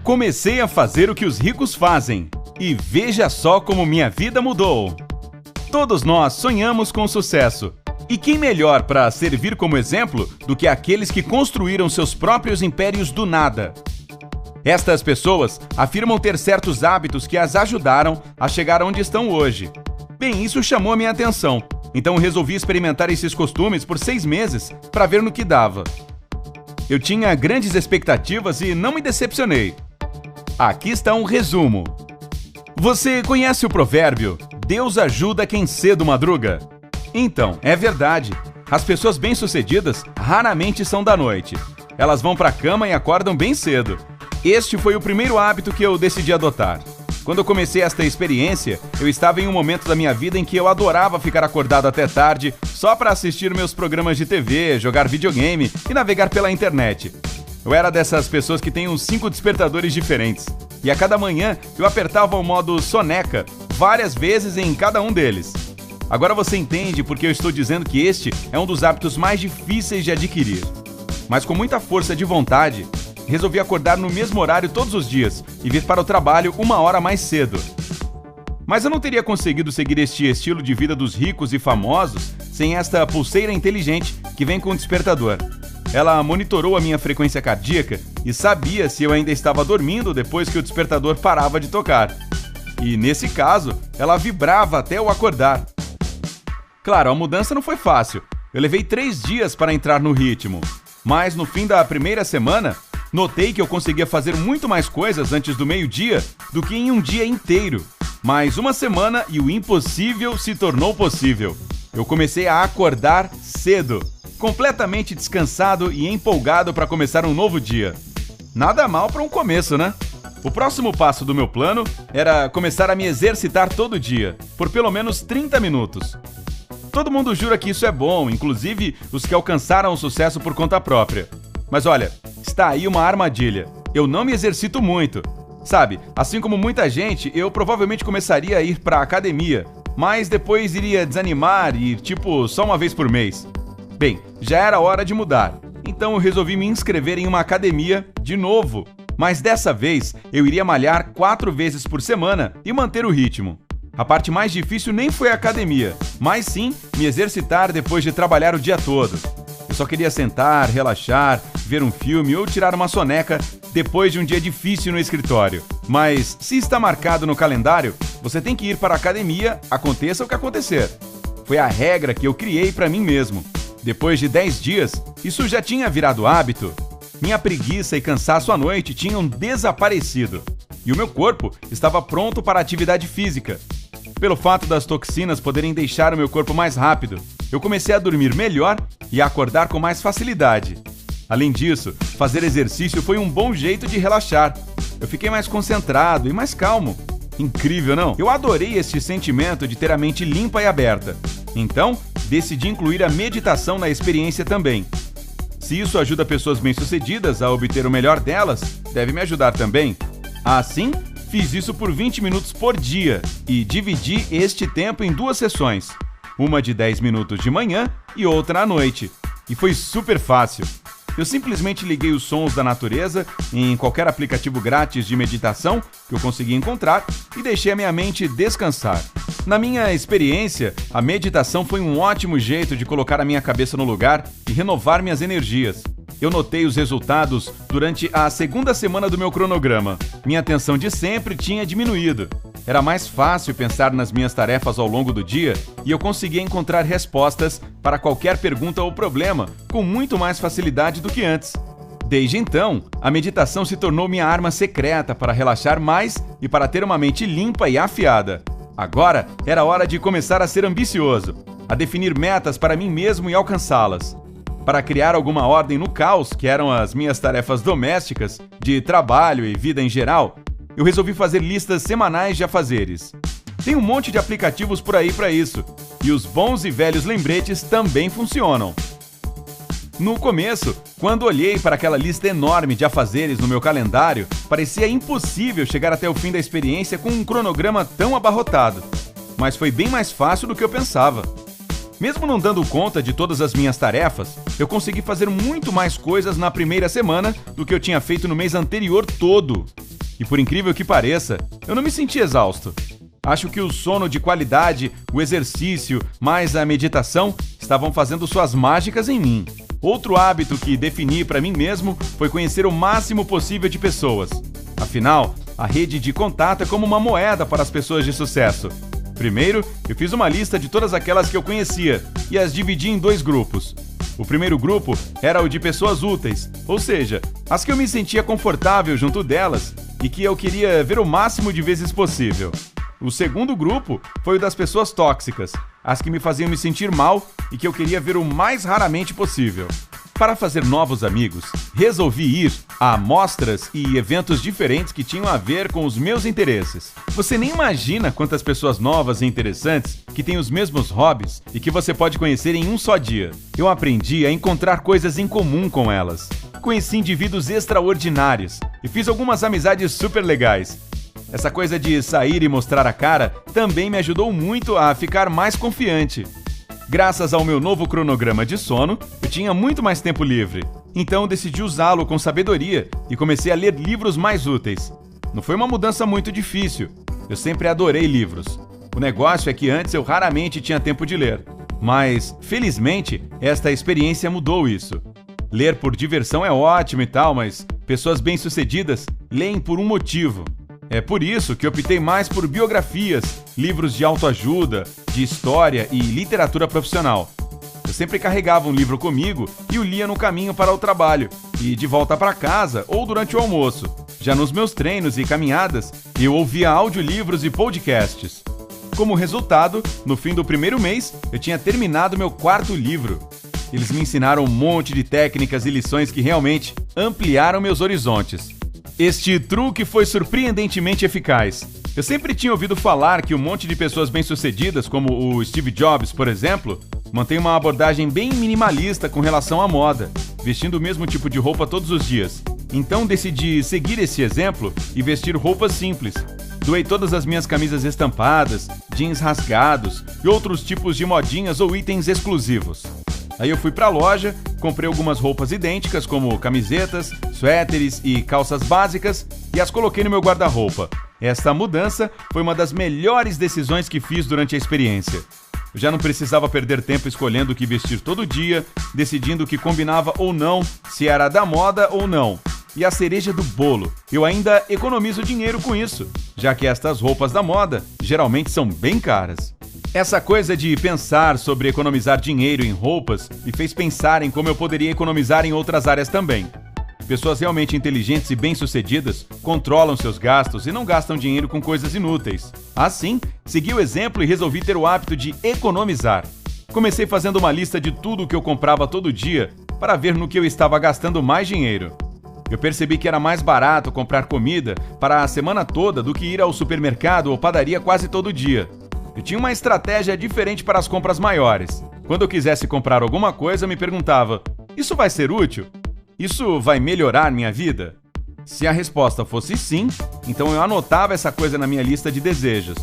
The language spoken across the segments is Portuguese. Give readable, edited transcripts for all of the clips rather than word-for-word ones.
Comecei a fazer o que os ricos fazem e veja só como minha vida mudou. Todos nós sonhamos com sucesso. E quem melhor para servir como exemplo do que aqueles que construíram seus próprios impérios do nada? Estas pessoas afirmam ter certos hábitos que as ajudaram a chegar onde estão hoje. Bem, isso chamou a minha atenção, então resolvi experimentar esses costumes por 6 meses para ver no que dava. Eu tinha grandes expectativas e não me decepcionei. Aqui está um resumo. Você conhece o provérbio "Deus ajuda quem cedo madruga"? Então, é verdade. As pessoas bem-sucedidas raramente são da noite. Elas vão para a cama e acordam bem cedo. Este foi o primeiro hábito que eu decidi adotar. Quando eu comecei esta experiência, eu estava em um momento da minha vida em que eu adorava ficar acordado até tarde só para assistir meus programas de TV, jogar videogame e navegar pela internet. Eu era dessas pessoas que têm uns 5 despertadores diferentes. E a cada manhã eu apertava o modo soneca várias vezes em cada um deles. Agora você entende porque eu estou dizendo que este é um dos hábitos mais difíceis de adquirir. Mas com muita força de vontade, resolvi acordar no mesmo horário todos os dias e vir para o trabalho 1 hora mais cedo. Mas eu não teria conseguido seguir este estilo de vida dos ricos e famosos sem esta pulseira inteligente que vem com o despertador. Ela monitorou a minha frequência cardíaca e sabia se eu ainda estava dormindo depois que o despertador parava de tocar. E nesse caso, ela vibrava até eu acordar. Claro, a mudança não foi fácil. Eu levei 3 dias para entrar no ritmo. Mas no fim da primeira semana, notei que eu conseguia fazer muito mais coisas antes do meio-dia do que em um dia inteiro. Mais uma semana e o impossível se tornou possível. Eu comecei a acordar cedo, completamente descansado e empolgado para começar um novo dia. Nada mal para um começo, né? O próximo passo do meu plano era começar a me exercitar todo dia, por pelo menos 30 minutos. Todo mundo jura que isso é bom, inclusive os que alcançaram o sucesso por conta própria. Mas olha, está aí uma armadilha. Eu não me exercito muito. Sabe, assim como muita gente, eu provavelmente começaria a ir para a academia, mas depois iria desanimar e ir só uma vez por mês. Bem, já era hora de mudar, então eu resolvi me inscrever em uma academia de novo. Mas dessa vez eu iria malhar 4 vezes por semana e manter o ritmo. A parte mais difícil nem foi a academia, mas sim me exercitar depois de trabalhar o dia todo. Eu só queria sentar, relaxar, ver um filme ou tirar uma soneca depois de um dia difícil no escritório. Mas se está marcado no calendário, você tem que ir para a academia, aconteça o que acontecer. Foi a regra que eu criei para mim mesmo. Depois de 10 dias, isso já tinha virado hábito. Minha preguiça e cansaço à noite tinham desaparecido. E o meu corpo estava pronto para a atividade física. Pelo fato das toxinas poderem deixar o meu corpo mais rápido, eu comecei a dormir melhor e a acordar com mais facilidade. Além disso, fazer exercício foi um bom jeito de relaxar. Eu fiquei mais concentrado e mais calmo. Incrível, não? Eu adorei este sentimento de ter a mente limpa e aberta. Então, decidi incluir a meditação na experiência também. Se isso ajuda pessoas bem-sucedidas a obter o melhor delas, deve me ajudar também. Assim, fiz isso por 20 minutos por dia e dividi este tempo em 2 sessões. Uma de 10 minutos de manhã e outra à noite. E foi super fácil. Eu simplesmente liguei os sons da natureza em qualquer aplicativo grátis de meditação que eu consegui encontrar e deixei a minha mente descansar. Na minha experiência, a meditação foi um ótimo jeito de colocar a minha cabeça no lugar e renovar minhas energias. Eu notei os resultados durante a 2ª semana do meu cronograma. Minha atenção de sempre tinha diminuído. Era mais fácil pensar nas minhas tarefas ao longo do dia e eu conseguia encontrar respostas para qualquer pergunta ou problema com muito mais facilidade do que antes. Desde então, a meditação se tornou minha arma secreta para relaxar mais e para ter uma mente limpa e afiada. Agora era hora de começar a ser ambicioso, a definir metas para mim mesmo e alcançá-las. Para criar alguma ordem no caos, que eram as minhas tarefas domésticas, de trabalho e vida em geral, eu resolvi fazer listas semanais de afazeres. Tem um monte de aplicativos por aí para isso, e os bons e velhos lembretes também funcionam. No começo, quando olhei para aquela lista enorme de afazeres no meu calendário, parecia impossível chegar até o fim da experiência com um cronograma tão abarrotado. Mas foi bem mais fácil do que eu pensava. Mesmo não dando conta de todas as minhas tarefas, eu consegui fazer muito mais coisas na primeira semana do que eu tinha feito no mês anterior todo. E por incrível que pareça, eu não me senti exausto. Acho que o sono de qualidade, o exercício, mais a meditação estavam fazendo suas mágicas em mim. Outro hábito que defini para mim mesmo foi conhecer o máximo possível de pessoas. Afinal, a rede de contato é como uma moeda para as pessoas de sucesso. Primeiro, eu fiz uma lista de todas aquelas que eu conhecia e as dividi em 2 grupos. O primeiro grupo era o de pessoas úteis, ou seja, as que eu me sentia confortável junto delas e que eu queria ver o máximo de vezes possível. O segundo grupo foi o das pessoas tóxicas, as que me faziam me sentir mal e que eu queria ver o mais raramente possível. Para fazer novos amigos, resolvi ir a mostras e eventos diferentes que tinham a ver com os meus interesses. Você nem imagina quantas pessoas novas e interessantes que têm os mesmos hobbies e que você pode conhecer em um só dia. Eu aprendi a encontrar coisas em comum com elas. Conheci indivíduos extraordinários e fiz algumas amizades super legais. Essa coisa de sair e mostrar a cara também me ajudou muito a ficar mais confiante. Graças ao meu novo cronograma de sono, eu tinha muito mais tempo livre. Então decidi usá-lo com sabedoria e comecei a ler livros mais úteis. Não foi uma mudança muito difícil. Eu sempre adorei livros. O negócio é que antes eu raramente tinha tempo de ler. Mas, felizmente, esta experiência mudou isso. Ler por diversão é ótimo e tal, mas pessoas bem-sucedidas leem por um motivo. É por isso que optei mais por biografias, livros de autoajuda, de história e literatura profissional. Eu sempre carregava um livro comigo e o lia no caminho para o trabalho, e de volta para casa ou durante o almoço. Já nos meus treinos e caminhadas, eu ouvia audiolivros e podcasts. Como resultado, no fim do primeiro mês, eu tinha terminado meu 4º livro. Eles me ensinaram um monte de técnicas e lições que realmente ampliaram meus horizontes. Este truque foi surpreendentemente eficaz. Eu sempre tinha ouvido falar que um monte de pessoas bem-sucedidas, como o Steve Jobs, por exemplo, mantém uma abordagem bem minimalista com relação à moda, vestindo o mesmo tipo de roupa todos os dias. Então decidi seguir esse exemplo e vestir roupas simples. Doei todas as minhas camisas estampadas, jeans rasgados e outros tipos de modinhas ou itens exclusivos. Aí eu fui pra loja, comprei algumas roupas idênticas, como camisetas, suéteres e calças básicas, e as coloquei no meu guarda-roupa. Esta mudança foi uma das melhores decisões que fiz durante a experiência. Eu já não precisava perder tempo escolhendo o que vestir todo dia, decidindo o que combinava ou não, se era da moda ou não. E a cereja do bolo, eu ainda economizo dinheiro com isso, já que estas roupas da moda geralmente são bem caras. Essa coisa de pensar sobre economizar dinheiro em roupas me fez pensar em como eu poderia economizar em outras áreas também. Pessoas realmente inteligentes e bem-sucedidas controlam seus gastos e não gastam dinheiro com coisas inúteis. Assim, segui o exemplo e resolvi ter o hábito de economizar. Comecei fazendo uma lista de tudo o que eu comprava todo dia para ver no que eu estava gastando mais dinheiro. Eu percebi que era mais barato comprar comida para a semana toda do que ir ao supermercado ou padaria quase todo dia. Eu tinha uma estratégia diferente para as compras maiores. Quando eu quisesse comprar alguma coisa, eu me perguntava: isso vai ser útil? Isso vai melhorar minha vida? Se a resposta fosse sim, então eu anotava essa coisa na minha lista de desejos.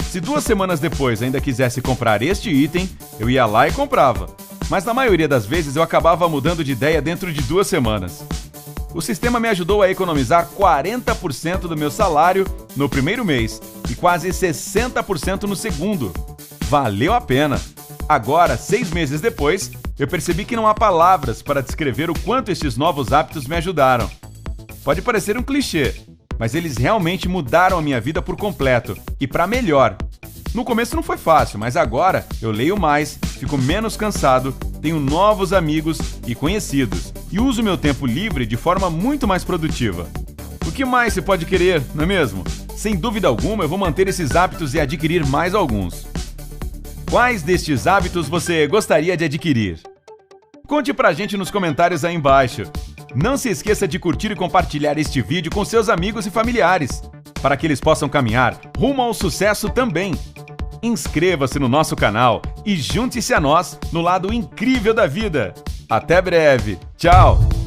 Se 2 semanas depois ainda quisesse comprar este item, eu ia lá e comprava. Mas na maioria das vezes eu acabava mudando de ideia dentro de 2 semanas. O sistema me ajudou a economizar 40% do meu salário no primeiro mês e quase 60% no segundo. Valeu a pena! Agora, 6 meses depois, eu percebi que não há palavras para descrever o quanto estes novos hábitos me ajudaram. Pode parecer um clichê, mas eles realmente mudaram a minha vida por completo e para melhor. No começo não foi fácil, mas agora eu leio mais, fico menos cansado, tenho novos amigos e conhecidos e uso meu tempo livre de forma muito mais produtiva. O que mais se pode querer, não é mesmo? Sem dúvida alguma, eu vou manter esses hábitos e adquirir mais alguns. Quais destes hábitos você gostaria de adquirir? Conte pra gente nos comentários aí embaixo. Não se esqueça de curtir e compartilhar este vídeo com seus amigos e familiares, para que eles possam caminhar rumo ao sucesso também. Inscreva-se no nosso canal e junte-se a nós no lado incrível da vida. Até breve. Tchau!